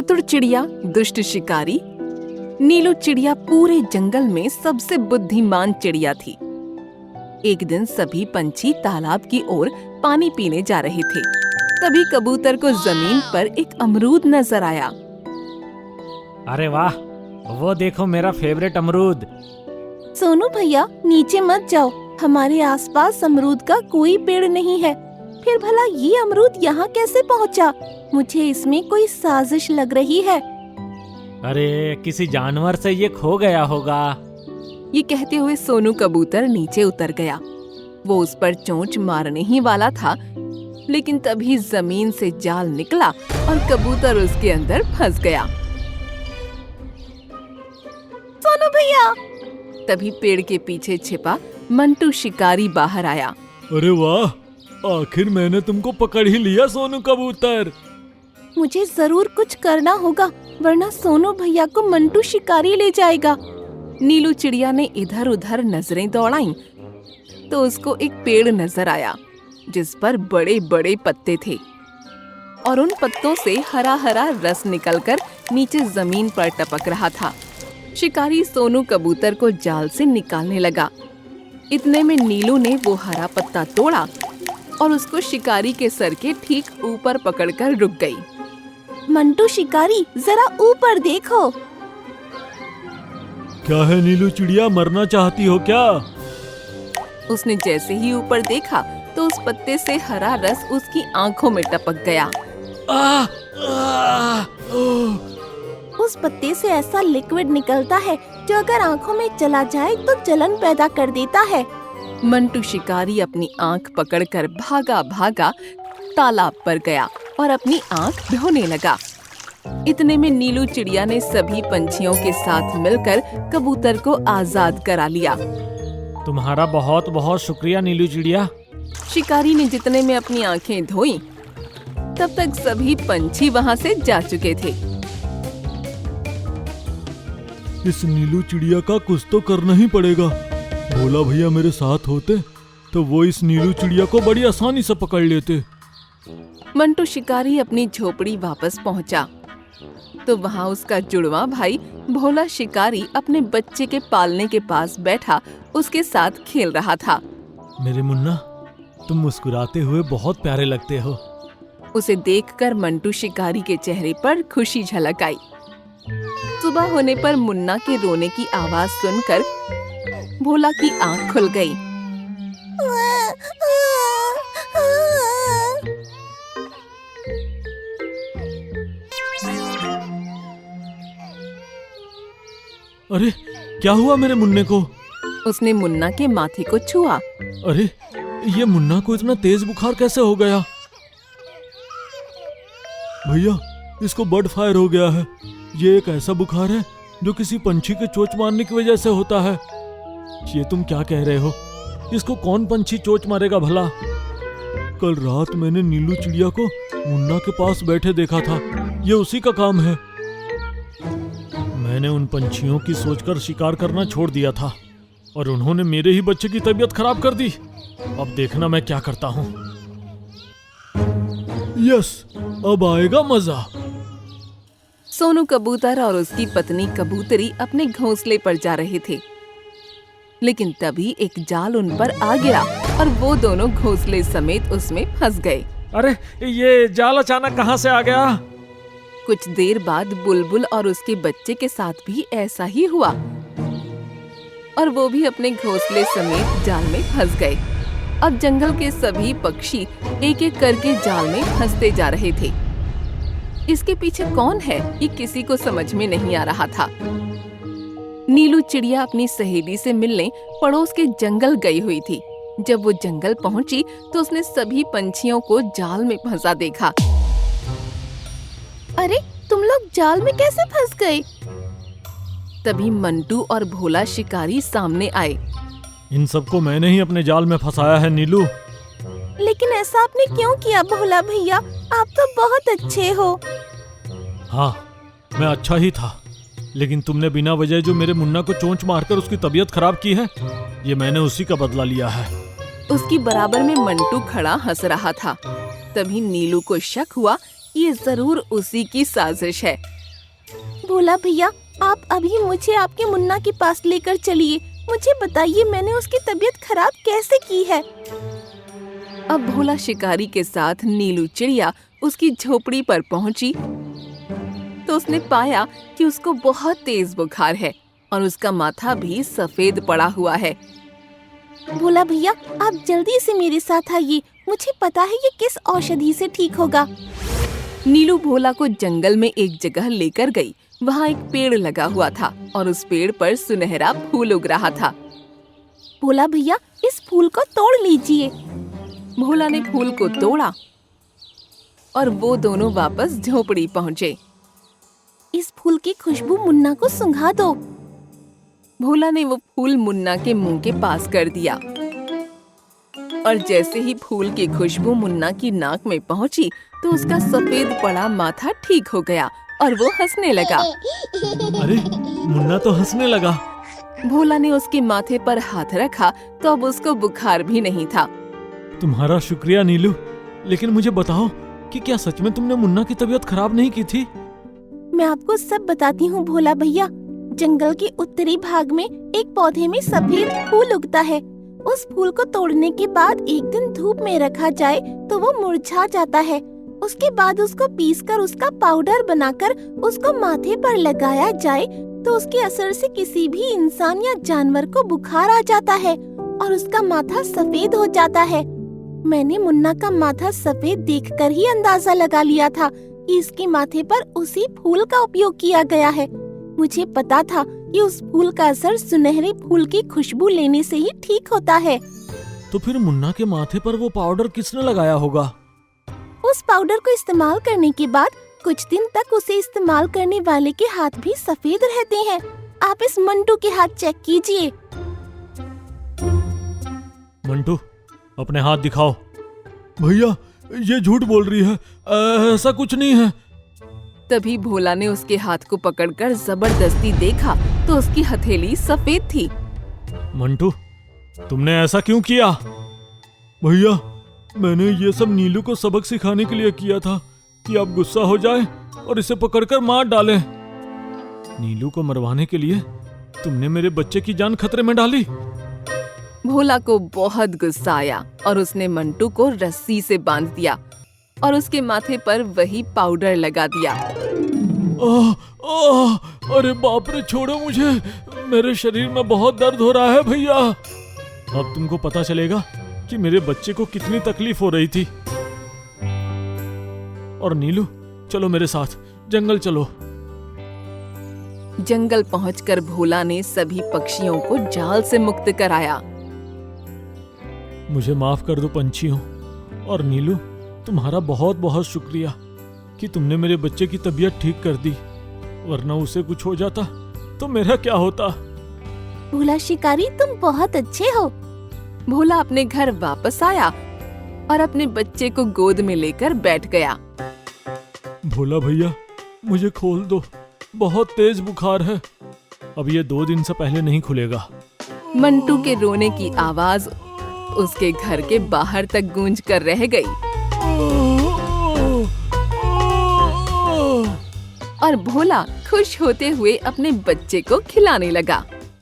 चतुर चिड़िया, दुष्ट शिकारी। नीलू चिड़िया पूरे जंगल में सबसे बुद्धिमान चिड़िया थी। एक दिन सभी पंछी तालाब की ओर पानी पीने जा रहे थे। तभी कबूतर को जमीन पर एक अमरूद नजर आया। अरे वाह, वो देखो मेरा फेवरेट अमरूद। सोनू भैया, नीचे मत जाओ, हमारे आसपास अमरूद का कोई पेड़ नहीं है। फिर भला ये अमरूद यहाँ कैसे पहुँचा? मुझे इसमें कोई साजिश लग रही है। अरे किसी जानवर से ये खो गया होगा। ये कहते हुए सोनू कबूतर नीचे उतर गया। वो उस पर चोंच मारने ही वाला था, लेकिन तभी जमीन से जाल निकला और कबूतर उसके अंदर फंस गया। सोनू भैया! तभी पेड़ के पीछे छिपा मंटू शिकारी बाहर आया। अरे वाह, आखिर मैंने तुमको पकड़ ही लिया सोनू कबूतर। मुझे जरूर कुछ करना होगा, वरना सोनू भैया को मंटू शिकारी ले जाएगा। नीलू चिड़िया ने इधर उधर नजरें दौड़ाईं, तो उसको एक पेड़ नजर आया जिस पर बड़े बड़े पत्ते थे और उन पत्तों से हरा हरा रस निकलकर नीचे जमीन पर टपक रहा था। शिकारी सोनू कबूतर को जाल से निकालने लगा। इतने में नीलू ने वो हरा पत्ता तोड़ा और उसको शिकारी के सर के ठीक ऊपर पकड़कर रुक गई। मंटू शिकारी, जरा ऊपर देखो। क्या है नीलू चिड़िया, मरना चाहती हो क्या? उसने जैसे ही ऊपर देखा तो उस पत्ते से हरा रस उसकी आंखों में टपक गया। उस पत्ते से ऐसा लिक्विड निकलता है जो अगर आंखों में चला जाए तो जलन पैदा कर देता है। मंटू शिकारी अपनी आंख पकड़कर भागा भागा तालाब पर गया और अपनी आंख धोने लगा। इतने में नीलू चिड़िया ने सभी पंछियों के साथ मिलकर कबूतर को आजाद करा लिया। तुम्हारा बहुत बहुत शुक्रिया नीलू चिड़िया। शिकारी ने जितने में अपनी आंखें धोई, तब तक सभी पंछी वहाँ से जा चुके थे। इस नीलू चिड़िया का कुछ तो करना ही पड़ेगा। भोला भैया मेरे साथ होते तो वो इस नीलू चिड़िया को बड़ी आसानी से पकड़ लेते। मंटू शिकारी अपनी झोपड़ी वापस पहुंचा तो वहां उसका जुड़वा भाई भोला शिकारी अपने बच्चे के पालने के पास बैठा उसके साथ खेल रहा था। मेरे मुन्ना, तुम मुस्कुराते हुए बहुत प्यारे लगते हो। उसे देखकर मंटू शिकारी के चेहरे पर खुशी झलक आई। सुबह होने पर मुन्ना के रोने की आवाज सुनकर भोला की आंख खुल गई। अरे क्या हुआ मेरे मुन्ने को? उसने मुन्ना के माथे को छुआ। अरे ये मुन्ना को इतना तेज बुखार कैसे हो गया? भैया, इसको बर्ड फायर हो गया है। ये एक ऐसा बुखार है जो किसी पंछी के चोंच मारने की वजह से होता है। ये तुम क्या कह रहे हो? इसको कौन पंछी चोंच मारेगा भला? कल रात मैंने नीलू चिड़िया को मुन्ना के पास बैठे देखा था। ये उसी का काम है। मैंने उन पंछियों की सोचकर शिकार करना छोड़ दिया था और उन्होंने मेरे ही बच्चे की तबीयत खराब कर दी। अब देखना मैं क्या करता हूँ। यस, अब आएगा मजा। सोनू कबूतर और उसकी पत्नी कबूतरी अपने घोंसले पर जा रहे थे, लेकिन तभी एक जाल उन पर आ गिरा और वो दोनों घोंसले समेत उसमें फंस गए। अरे ये जाल अचानक कहाँ से आ गया? कुछ देर बाद बुलबुल और उसके बच्चे के साथ भी ऐसा ही हुआ और वो भी अपने घोंसले समेत जाल में फंस गए। अब जंगल के सभी पक्षी एक एक करके जाल में फंसते जा रहे थे। इसके पीछे कौन है, ये किसी को समझ में नहीं आ रहा था। नीलू चिड़िया अपनी सहेली से मिलने पड़ोस के जंगल गई हुई थी। जब वो जंगल पहुंची तो उसने सभी पंछियों को जाल में फंसा देखा। अरे, तुम लोग जाल में कैसे फंस गए? तभी मंटू और भोला शिकारी सामने आए। इन सबको मैंने ही अपने जाल में फंसाया है नीलू। लेकिन ऐसा आपने क्यों किया भोला भैया? आप तो बहुत अच्छे हो। हाँ, मैं अच्छा ही था, लेकिन तुमने बिना वजह जो मेरे मुन्ना को चोंच मारकर उसकी तबीयत खराब की है, ये मैंने उसी का बदला लिया है। उसकी बराबर में मंटू खड़ा हंस रहा था। तभी नीलू को शक हुआ ये जरूर उसी की साजिश है। भोला भैया, आप अभी मुझे आपके मुन्ना के पास लेकर चलिए। मुझे बताइए मैंने उसकी तबीयत खराब कैसे की है। अब भोला शिकारी के साथ नीलू चिड़िया उसकी झोपड़ी पर पहुंची तो उसने पाया कि उसको बहुत तेज बुखार है और उसका माथा भी सफेद पड़ा हुआ है। भोला भैया, आप जल्दी से मेरे साथ आइए। मुझे पता है ये किस औषधि से ठीक होगा। नीलू भोला को जंगल में एक जगह लेकर गई। वहाँ एक पेड़ लगा हुआ था और उस पेड़ पर सुनहरा फूल उग रहा था। भोला भैया, इस फूल को तोड़ लीजिए। भोला ने फूल को तोड़ा और वो दोनों वापस झोपड़ी पहुँचे। इस फूल की खुशबू मुन्ना को सुंघा दो। भोला ने वो फूल मुन्ना के मुंह के पास कर दिया और जैसे ही फूल की खुशबू मुन्ना की नाक में पहुंची तो उसका सफेद पड़ा माथा ठीक हो गया और वो हंसने लगा। अरे मुन्ना तो हंसने लगा। भोला ने उसके माथे पर हाथ रखा तो अब उसको बुखार भी नहीं था। तुम्हारा शुक्रिया नीलू, लेकिन मुझे बताओ कि क्या सच में तुमने मुन्ना की तबीयत खराब नहीं की थी? मैं आपको सब बताती हूँ भोला भैया। जंगल के उत्तरी भाग में एक पौधे में सफेद फूल उगता है। उस फूल को तोड़ने के बाद एक दिन धूप में रखा जाए तो वो मुरझा जाता है। उसके बाद उसको पीसकर उसका पाउडर बनाकर उसको माथे पर लगाया जाए तो उसके असर से किसी भी इंसान या जानवर को बुखार आ जाता है और उसका माथा सफेद हो जाता है। मैंने मुन्ना का माथा सफेद देखकर ही अंदाजा लगा लिया था कि इसके माथे पर उसी फूल का उपयोग किया गया है। मुझे पता था कि उस फूल का असर सुनहरे फूल की खुशबू लेने से ही ठीक होता है। तो फिर मुन्ना के माथे पर वो पाउडर किसने लगाया होगा? उस पाउडर को इस्तेमाल करने के बाद कुछ दिन तक उसे इस्तेमाल करने वाले के हाथ भी सफेद रहते हैं। आप इस मंटू के हाथ चेक कीजिए। मंटू, अपने हाथ दिखाओ। भैया, ये झूठ बोल रही है, ऐसा कुछ नहीं है। तभी भोला ने उसके हाथ को पकड़कर जबरदस्ती देखा तो उसकी हथेली सफेद थी। मंटू, तुमने ऐसा क्यों किया? भैया, मैंने ये सब नीलू को सबक सिखाने के लिए किया था कि आप गुस्सा हो जाए और इसे पकड़कर मार डालें। नीलू को मरवाने के लिए तुमने मेरे बच्चे की जान खतरे में डाली। भोला को बहुत गुस्सा आया और उसने मंटू को रस्सी से बांध दिया और उसके माथे पर वही पाउडर लगा दिया। अरे बाप रे, छोड़ो मुझे, मेरे शरीर में बहुत दर्द हो रहा है भैया। अब तुमको पता चलेगा कि मेरे बच्चे को कितनी तकलीफ हो रही थी। और नीलू, चलो मेरे साथ, जंगल चलो। जंगल पहुंचकर भोला ने सभी पक्षियों को जाल से मुक्त कराया। मुझे माफ कर दो पंछियों। और नीलू, तुम्हारा बहुत बहुत शुक्रिया कि तुमने मेरे बच्चे की तबीयत ठीक कर दी, वरना उसे कुछ हो जाता तो मेरा क्या होता। भोला शिकारी, तुम बहुत अच्छे हो। भोला अपने घर वापस आया और अपने बच्चे को गोद में लेकर बैठ गया। भोला भैया, मुझे खोल दो, बहुत तेज बुखार है। अब ये 2 दिन से पहले नहीं खुलेगा। मंटू के रोने की आवाज उसके घर के बाहर तक गूंज कर रह गई और भोला खुश होते हुए अपने बच्चे को खिलाने लगा।